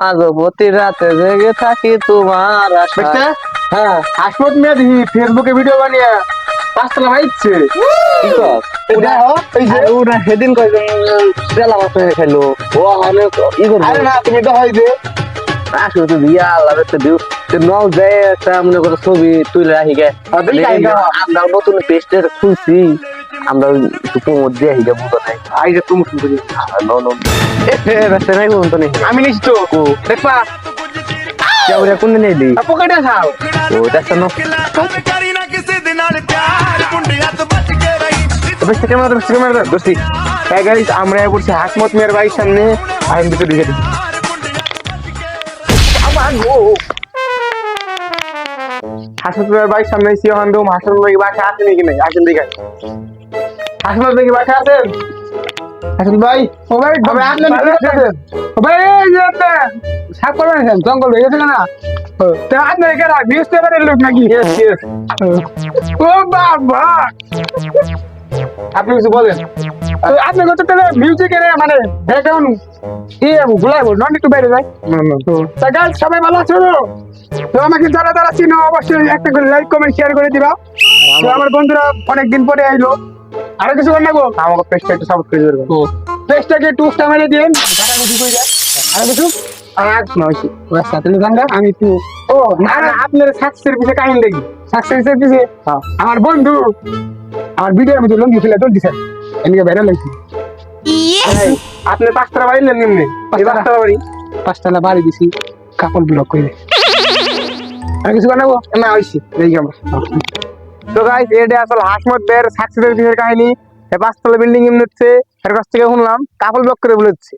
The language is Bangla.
আজ প্রতি রাতে জেগে থাকি তোমার দেখতে আশায়। হ্যাঁ হাসমত মেয়ে দেখি ফেসবুকে ভিডিও বানিয়ে 5 তলা বাইচ্ছে কি কর? এটা এই যে ওরা সেদিন কয়জন বেলা মাছ খেলো ও অনেক ই করবো আরে না তুমি এটা হয় যে আসলে তো দিয়া আল্লাহ একটা দিও নল যায় একটা মনে করো ছবি তুলে রাখি গে ওদের কাহিনী কর। আমরা নতুন পেস্টের খুলছি আমরা একটু প্রমোট দিয়ে হিগে বুঝো নাই আই যে তুমি শুনতে নো রাস্তা নাই কোন তো নেই আমি নিশ্চিত দেখবা কেউ কোন নেই দি পকেটে খাও ও দেখছ না ਕਰੀ ਨਾ ਕਿਸੇ ਦੇ ਨਾਲ ਪਿਆਰ ਮੁੰਡਿਆਂ ਤੋਂ ਬਚ ਕੇ ਰਹੀ বেশ ক্যামেরা দোস্তি হ্যাঁ গাইস আমরা বলছি হাসমত মেয়ের বাড়ির সামনে আমি ভিতরে ঢুকে দিই আমার গো হাসমত মেয়ের বাড়ির সামনে এসে এখন তো হাসমত মেয়ের বাসা আছে নাকি নাই আসেন দেখে হাসমত মেয়ের বাসা আছেন হাসমত ভাই ও ভাই তবে আপনি আছেন ও ভাই এই যে আপনি সাপ করবেন জঙ্গল হয়ে গেছে না তা আপনি কেরা নিউজ পেপারের লোক নাকি ও বাবা আপনি কিছু বলেন আপনি কত তাহলে মিউজিকের মানে ব্যাকগ্রাউন্ড গুলাইব নন একটু বাইরে যায় তা গাইস সবাই ভালো আছো তো আমাকে যারা যারা চিনো অবশ্যই একটা করে লাইক কমেন্ট শেয়ার করে দিবা তো আমার বন্ধুরা অনেকদিন পরে আইলো আরো কিছু করে নেবো আমাকে পেজটা একটু সাপোর্ট করে দেবেন পেজটাকে একটু উস্তা মেরে দিন কাটাকুটি করে যায় আরো কিছু আর নয়ছি ওর সাথে গাঙ্গা আমি একটু ও না না আপনার সাকসেসের পিছে কাহিনী দেখি সাকসেসের পিছে আমার বন্ধু আমার ভিডিওর মধ্যে লঙ্গি ফেলে দৌড় দিছে এদিকে ভাইরাল হয়েছে আপনি 5 তলা বাড়ি নেন নিম্নে 5 তলা বাড়ি 5 তলা বাড়ি দিছি কাপড় ব্লক করে আর কিছু বানাবো না হইছি দেখি আমরা তো গাইস এটা আসলে হাসমত বের সাকসেসের পিছের কাহিনী 5 তলা বিল্ডিং এমনি হচ্ছে এর কাছ থেকে শুনলাম কাপড় ব্লক করে বলেছে